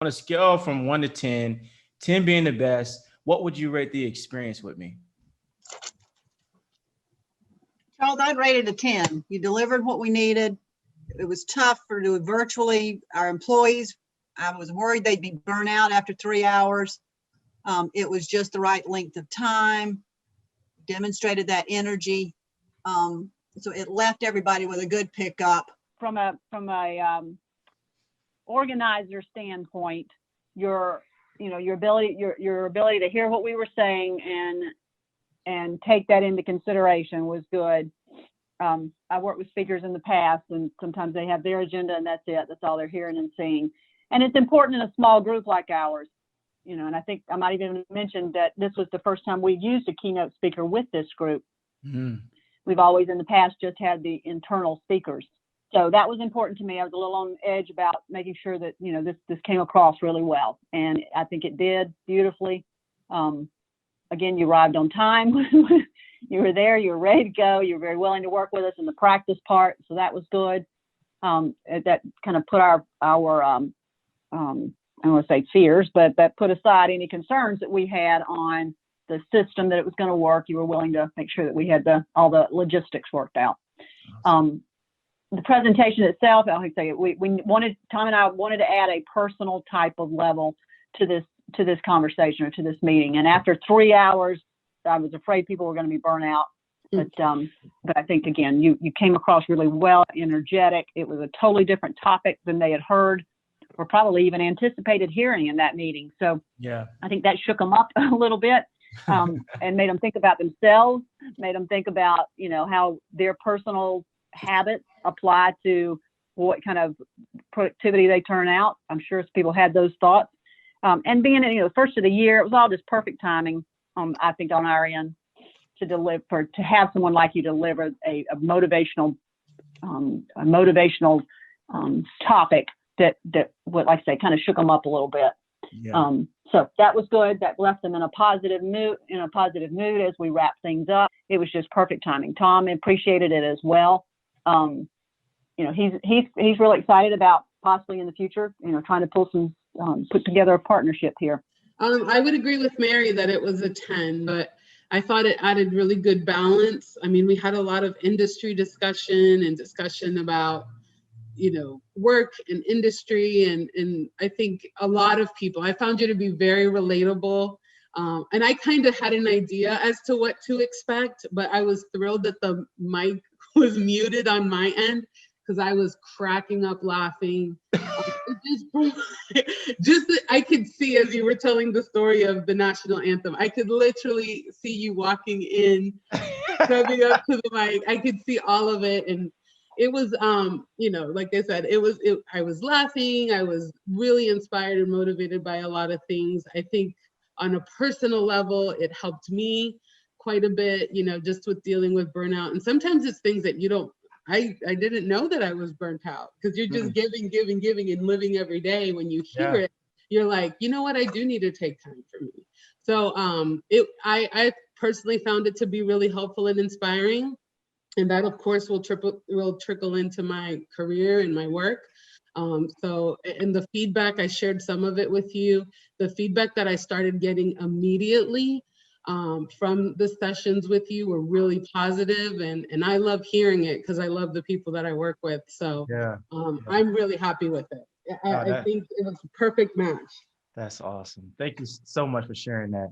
On a scale from 1 to 10, 10 being the best, what would you rate the experience with me? Charles, I'd rate it a 10. You delivered what we needed. It was tough for do it virtually. Our employees, I was worried they'd be burnt out after 3 hours. It was just the right length of time, demonstrated that energy. So it left everybody with a good pickup. From a organizer standpoint, your ability to hear what we were saying and take that into consideration was good. I worked with speakers in the past, and sometimes they have their agenda and that's it. That's all they're hearing and seeing. And it's important in a small group like ours, and I think I might even mention that this was the first time we used a keynote speaker with this group. Mm-hmm. We've always in the past just had the internal speakers. So that was important to me. I was a little on edge about making sure that, this came across really well. And I think it did beautifully. Again, you arrived on time. You were there, you were ready to go. You were very willing to work with us in the practice part. So that was good. That kind of put our I don't want to say fears, but that put aside any concerns that we had on the system, that it was going to work. You were willing to make sure that we had all the logistics worked out. Awesome. The presentation itself, I would say Tom and I wanted to add a personal type of level to this conversation or to this meeting. And after 3 hours, I was afraid people were going to be burnt out. But I think, again, you came across really well, energetic. It was a totally different topic than they had heard or probably even anticipated hearing in that meeting. So yeah, I think that shook them up a little bit and made them think about themselves, made them think about, how their personal habits apply to what kind of productivity they turn out. I'm sure people had those thoughts. And being, the first of the year, it was all just perfect timing, I think, on our end to have someone like you deliver a motivational topic that what, like I say, kind of shook them up a little bit. Yeah. So that was good. That left them in a positive mood as we wrap things up. It was just perfect timing. Tom appreciated it as well. He's really excited about possibly in the future, trying to put together a partnership here. I would agree with Mary that it was a 10, but I thought it added really good balance. I mean, we had a lot of industry discussion about, work and industry. And I think a lot of people, I found you to be very relatable. And I kind of had an idea as to what to expect, but I was thrilled that the mic was muted on my end because I was cracking up laughing. I could see as you were telling the story of the national anthem, I could literally see you walking in, coming up to the mic. I could see all of it. And it was, like I said, I was laughing. I was really inspired and motivated by a lot of things. I think on a personal level, it helped me quite a bit, just with dealing with burnout. And sometimes it's things that I didn't know that I was burnt out because you're just giving and living every day. When you hear it, you're like, you know what? I do need to take time for me. So I personally found it to be really helpful and inspiring. And that, of course, will trickle into my career and my work. So in the feedback, I shared some of it with you. The feedback that I started getting immediately from the sessions with you were really positive, and I love hearing it because I love the people that I work with. So I'm really happy with it. I think it was a perfect match. That's awesome. Thank you so much for sharing that.